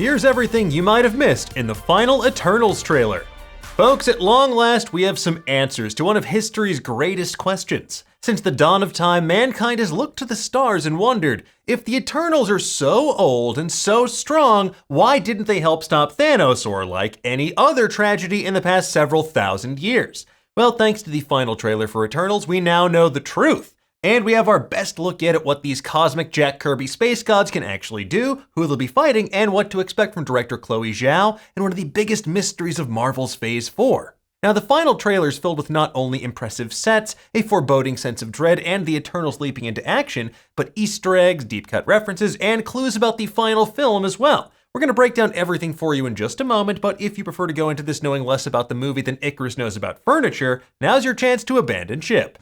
Here's everything you might have missed in the final Eternals trailer. Folks, at long last, we have some answers to one of history's greatest questions. Since the dawn of time, mankind has looked to the stars and wondered, if the Eternals are so old and so strong, why didn't they help stop Thanos or like any other tragedy in the past several thousand years? Well, thanks to the final trailer for Eternals, we now know the truth. And we have our best look yet at what these cosmic Jack Kirby space gods can actually do, who they'll be fighting, and what to expect from director Chloe Zhao in one of the biggest mysteries of Marvel's Phase 4. Now, the final trailer is filled with not only impressive sets, a foreboding sense of dread, and the Eternals leaping into action, but Easter eggs, deep-cut references, and clues about the final film as well. We're going to break down everything for you in just a moment, but if you prefer to go into this knowing less about the movie than Icarus knows about furniture, now's your chance to abandon ship.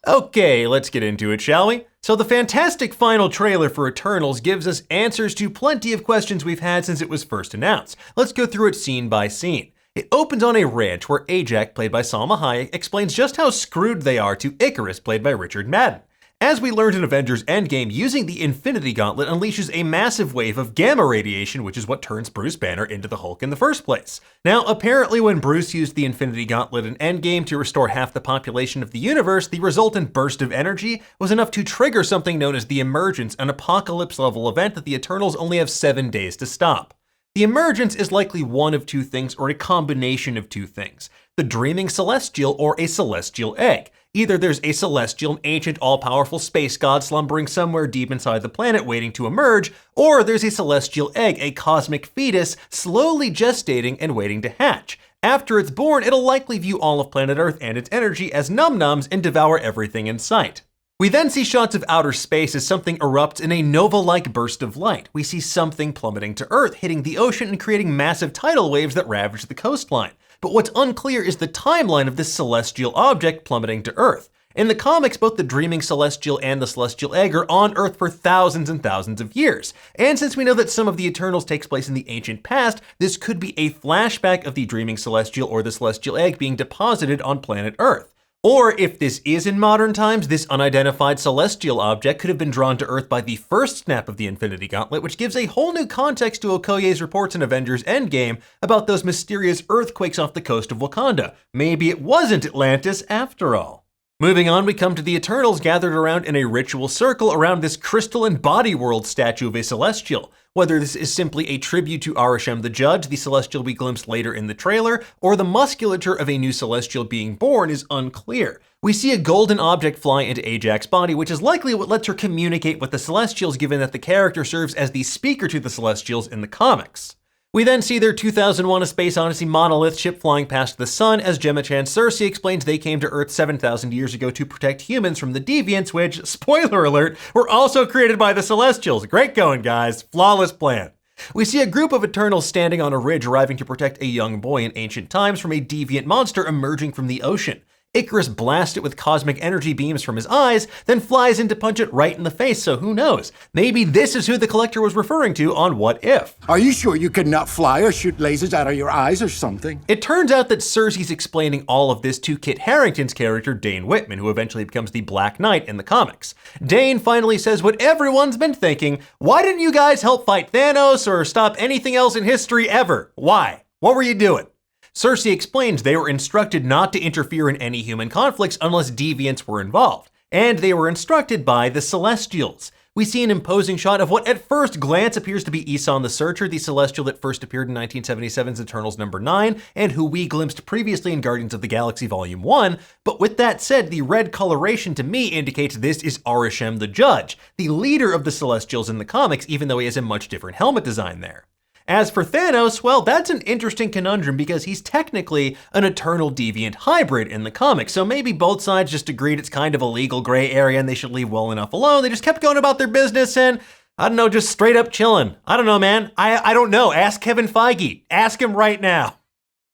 Okay, let's get into it, shall we? So the fantastic final trailer for Eternals gives us answers to plenty of questions we've had since it was first announced. Let's go through it scene by scene. It opens on a ranch where Ajax, played by Salma Hayek, explains just how screwed they are to Icarus, played by Richard Madden. As we learned in Avengers Endgame, using the Infinity Gauntlet unleashes a massive wave of gamma radiation, which is what turns Bruce Banner into the Hulk in the first place. Now, apparently when Bruce used the Infinity Gauntlet in Endgame to restore half the population of the universe, the resultant burst of energy was enough to trigger something known as the Emergence, an apocalypse-level event that the Eternals only have 7 days to stop. The Emergence is likely one of two things or a combination of two things: the Dreaming Celestial or a Celestial Egg. Either there's a celestial, an ancient, all-powerful space god slumbering somewhere deep inside the planet waiting to emerge, or there's a celestial egg, a cosmic fetus, slowly gestating and waiting to hatch. After it's born, it'll likely view all of planet Earth and its energy as num-nums and devour everything in sight. We then see shots of outer space as something erupts in a nova-like burst of light. We see something plummeting to Earth, hitting the ocean and creating massive tidal waves that ravage the coastline. But what's unclear is the timeline of this celestial object plummeting to Earth. In the comics, both the Dreaming Celestial and the Celestial Egg are on Earth for thousands and thousands of years. And since we know that some of the Eternals takes place in the ancient past, this could be a flashback of the Dreaming Celestial or the Celestial Egg being deposited on planet Earth. Or if this is in modern times, this unidentified celestial object could have been drawn to Earth by the first snap of the Infinity Gauntlet, which gives a whole new context to Okoye's reports in Avengers Endgame about those mysterious earthquakes off the coast of Wakanda. Maybe it wasn't Atlantis after all. Moving on, we come to the Eternals gathered around in a ritual circle around this crystalline body world statue of a Celestial. Whether this is simply a tribute to Arishem the Judge, the Celestial we glimpsed later in the trailer, or the musculature of a new Celestial being born is unclear. We see a golden object fly into Ajax's body, which is likely what lets her communicate with the Celestials, given that the character serves as the speaker to the Celestials in the comics. We then see their 2001: A Space Odyssey monolith ship flying past the sun as Gemma Chan Cersei explains they came to Earth 7,000 years ago to protect humans from the Deviants, which, spoiler alert, were also created by the Celestials. Great going, guys. Flawless plan. We see a group of Eternals standing on a ridge arriving to protect a young boy in ancient times from a deviant monster emerging from the ocean. Icarus blasts it with cosmic energy beams from his eyes, then flies in to punch it right in the face, so who knows? Maybe this is who the Collector was referring to on What If. Are you sure you cannot fly or shoot lasers out of your eyes or something? It turns out that Cersei's explaining all of this to Kit Harington's character Dane Whitman, who eventually becomes the Black Knight in the comics. Dane finally says what everyone's been thinking: why didn't you guys help fight Thanos or stop anything else in history ever? Why? What were you doing? Cersei explains they were instructed not to interfere in any human conflicts unless deviants were involved, and they were instructed by the Celestials. We see an imposing shot of what at first glance appears to be Isan the Searcher, the Celestial that first appeared in 1977's Eternals #9, and who we glimpsed previously in Guardians of the Galaxy Volume 1, but with that said, the red coloration to me indicates this is Arishem the Judge, the leader of the Celestials in the comics, even though he has a much different helmet design there. As for Thanos, well, that's an interesting conundrum because he's technically an Eternal Deviant hybrid in the comics, so maybe both sides just agreed it's kind of a legal gray area and they should leave well enough alone. They just kept going about their business and, I don't know, just straight up chilling. I don't know, man. I don't know. Ask Kevin Feige. Ask him right now.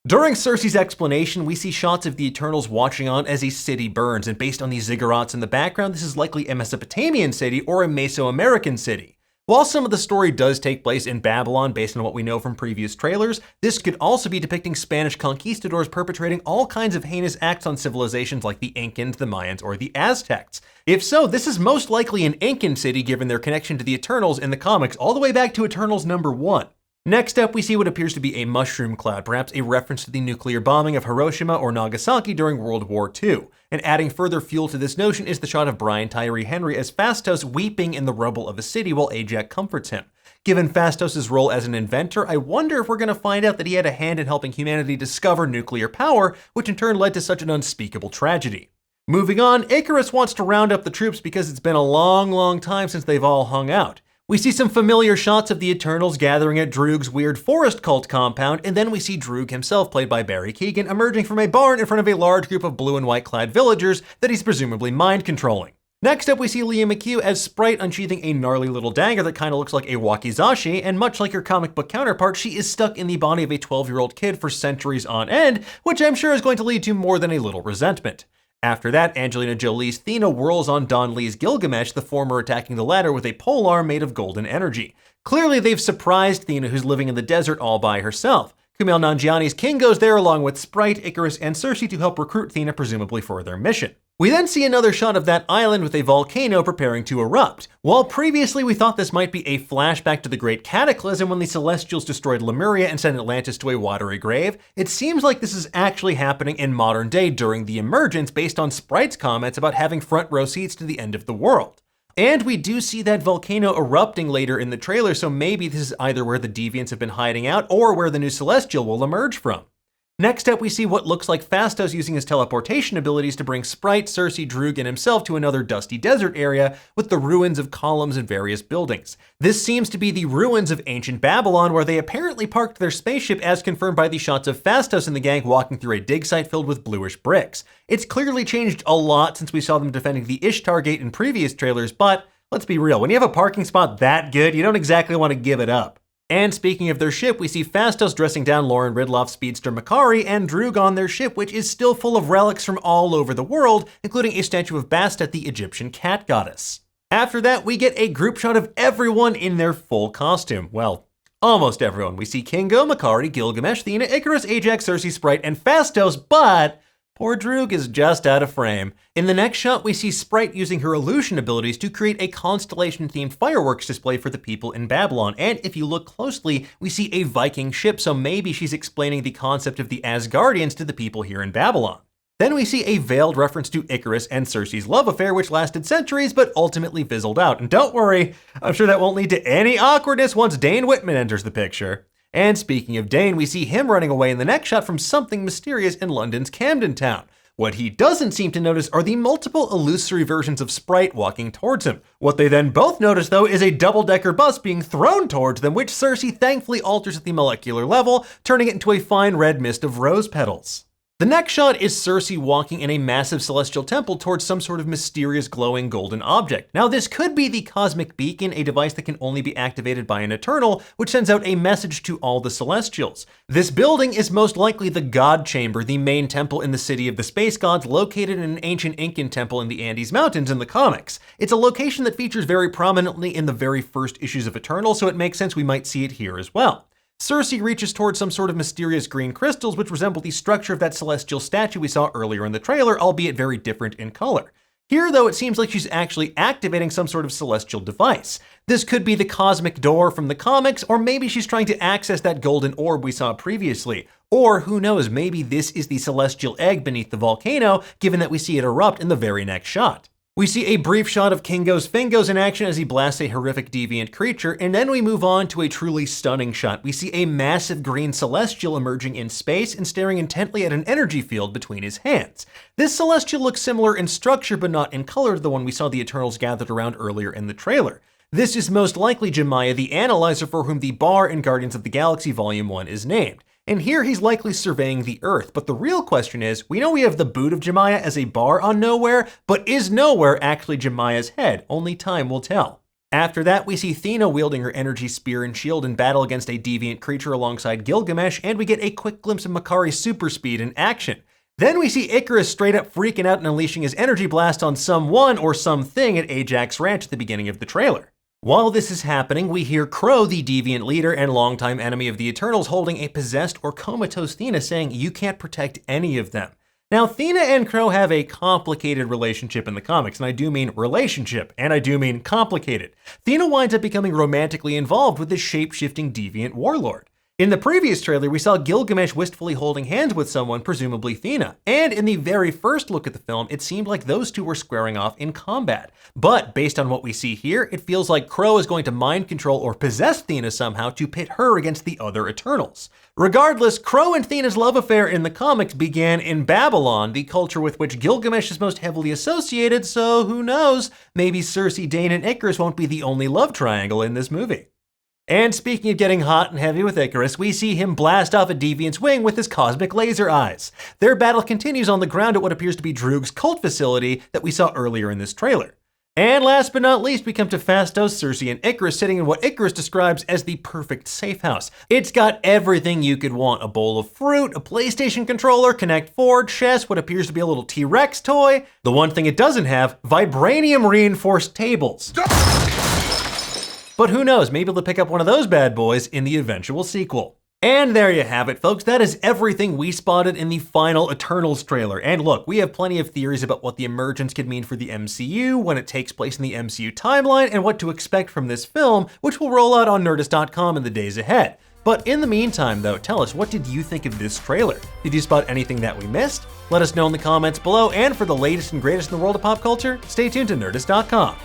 During Cersei's explanation, we see shots of the Eternals watching on as a city burns, and based on these ziggurats in the background, this is likely a Mesopotamian city or a Mesoamerican city. While some of the story does take place in Babylon based on what we know from previous trailers, this could also be depicting Spanish conquistadors perpetrating all kinds of heinous acts on civilizations like the Incans, the Mayans, or the Aztecs. If so, this is most likely an Incan city given their connection to the Eternals in the comics all the way back to Eternals #1. Next up, we see what appears to be a mushroom cloud, perhaps a reference to the nuclear bombing of Hiroshima or Nagasaki during World War II. And adding further fuel to this notion is the shot of Brian Tyree Henry as Phastos weeping in the rubble of a city while Ajax comforts him. Given Phastos' role as an inventor, I wonder if we're going to find out that he had a hand in helping humanity discover nuclear power, which in turn led to such an unspeakable tragedy. Moving on, Icarus wants to round up the troops because it's been a long time since they've all hung out. We see some familiar shots of the Eternals gathering at Droog's weird forest cult compound, and then we see Droog himself, played by Barry Keoghan, emerging from a barn in front of a large group of blue and white clad villagers that he's presumably mind controlling. Next up, we see Leah McHugh as Sprite unsheathing a gnarly little dagger that kind of looks like a wakizashi, and much like her comic book counterpart, she is stuck in the body of a 12-year-old kid for centuries on end, which I'm sure is going to lead to more than a little resentment. After that, Angelina Jolie's Thena whirls on Don Lee's Gilgamesh, the former attacking the latter with a polearm made of golden energy. Clearly, they've surprised Thena, who's living in the desert all by herself. Kumail Nanjiani's King goes there along with Sprite, Icarus, and Cersei to help recruit Thena, presumably for their mission. We then see another shot of that island with a volcano preparing to erupt. While previously we thought this might be a flashback to the Great Cataclysm when the Celestials destroyed Lemuria and sent Atlantis to a watery grave, it seems like this is actually happening in modern day during the Emergence based on Sprite's comments about having front row seats to the end of the world. And we do see that volcano erupting later in the trailer, so maybe this is either where the Deviants have been hiding out or where the new Celestial will emerge from. Next up, we see what looks like Phastos using his teleportation abilities to bring Sprite, Cersei, Droog, and himself to another dusty desert area with the ruins of columns and various buildings. This seems to be the ruins of ancient Babylon, where they apparently parked their spaceship, as confirmed by the shots of Phastos and the gang walking through a dig site filled with bluish bricks. It's clearly changed a lot since we saw them defending the Ishtar Gate in previous trailers, but let's be real, when you have a parking spot that good, you don't exactly want to give it up. And speaking of their ship, we see Phastos dressing down Lauren Ridloff's speedster Makari and Droog on their ship, which is still full of relics from all over the world, including a statue of Bastet, the Egyptian cat goddess. After that, we get a group shot of everyone in their full costume. Well, almost everyone. We see Kingo, Makari, Gilgamesh, Thena, Icarus, Ajax, Cersei, Sprite, and Phastos, but poor Droog is just out of frame. In the next shot, we see Sprite using her illusion abilities to create a constellation-themed fireworks display for the people in Babylon. And if you look closely, we see a Viking ship, so maybe she's explaining the concept of the Asgardians to the people here in Babylon. Then we see a veiled reference to Icarus and Cersei's love affair, which lasted centuries but ultimately fizzled out. And don't worry, I'm sure that won't lead to any awkwardness once Dane Whitman enters the picture. And speaking of Dane, we see him running away in the next shot from something mysterious in London's Camden Town. What he doesn't seem to notice are the multiple illusory versions of Sprite walking towards him. What they then both notice, though, is a double-decker bus being thrown towards them, which Cersei thankfully alters at the molecular level, turning it into a fine red mist of rose petals. The next shot is Cersei walking in a massive celestial temple towards some sort of mysterious glowing golden object. Now, this could be the Cosmic Beacon, a device that can only be activated by an Eternal, which sends out a message to all the Celestials. This building is most likely the God Chamber, the main temple in the City of the Space Gods, located in an ancient Incan temple in the Andes Mountains in the comics. It's a location that features very prominently in the very first issues of Eternal, so it makes sense we might see it here as well. Cersei reaches towards some sort of mysterious green crystals which resemble the structure of that celestial statue we saw earlier in the trailer, albeit very different in color. Here, though, it seems like she's actually activating some sort of celestial device. This could be the cosmic door from the comics, or maybe she's trying to access that golden orb we saw previously. Or, who knows, maybe this is the celestial egg beneath the volcano, given that we see it erupt in the very next shot. We see a brief shot of Kingo's Fingos in action as he blasts a horrific deviant creature, and then we move on to a truly stunning shot. We see a massive green celestial emerging in space and staring intently at an energy field between his hands. This celestial looks similar in structure but not in color to the one we saw the Eternals gathered around earlier in the trailer. This is most likely Jemiah the Analyzer, for whom the bar in Guardians of the Galaxy Volume 1 is named. And here he's likely surveying the Earth, but the real question is, we know we have the boot of Jemiah as a bar on Nowhere, but is Nowhere actually Jemiah's head? Only time will tell. After that, we see Thena wielding her energy spear and shield in battle against a deviant creature alongside Gilgamesh, and we get a quick glimpse of Makari's super speed in action. Then we see Icarus straight up freaking out and unleashing his energy blast on someone or something at Ajax Ranch at the beginning of the trailer. While this is happening, we hear Crow, the Deviant leader and longtime enemy of the Eternals, holding a possessed or comatose Thena, saying you can't protect any of them. Now, Thena and Crow have a complicated relationship in the comics, and I do mean relationship, and I do mean complicated. Thena winds up becoming romantically involved with this shape-shifting deviant warlord. In the previous trailer, we saw Gilgamesh wistfully holding hands with someone, presumably Thena, and in the very first look at the film, it seemed like those two were squaring off in combat. But based on what we see here, it feels like Crow is going to mind control or possess Thena somehow to pit her against the other Eternals. Regardless, Crow and Thena's love affair in the comics began in Babylon, the culture with which Gilgamesh is most heavily associated, so who knows, maybe Cersei, Dane, and Icarus won't be the only love triangle in this movie. And speaking of getting hot and heavy with Icarus, we see him blast off a Deviant's wing with his cosmic laser eyes. Their battle continues on the ground at what appears to be Droog's cult facility that we saw earlier in this trailer. And last but not least, we come to Phastos, Cersei, and Icarus sitting in what Icarus describes as the perfect safe house. It's got everything you could want: a bowl of fruit, a PlayStation controller, Connect 4, chess, what appears to be a little T-Rex toy. The one thing it doesn't have, vibranium reinforced tables. But who knows, maybe they'll pick up one of those bad boys in the eventual sequel. And there you have it, folks. That is everything we spotted in the final Eternals trailer. And look, we have plenty of theories about what the Emergence could mean for the MCU, when it takes place in the MCU timeline, and what to expect from this film, which will roll out on Nerdist.com in the days ahead. But in the meantime, though, tell us, what did you think of this trailer? Did you spot anything that we missed? Let us know in the comments below, and for the latest and greatest in the world of pop culture, stay tuned to Nerdist.com.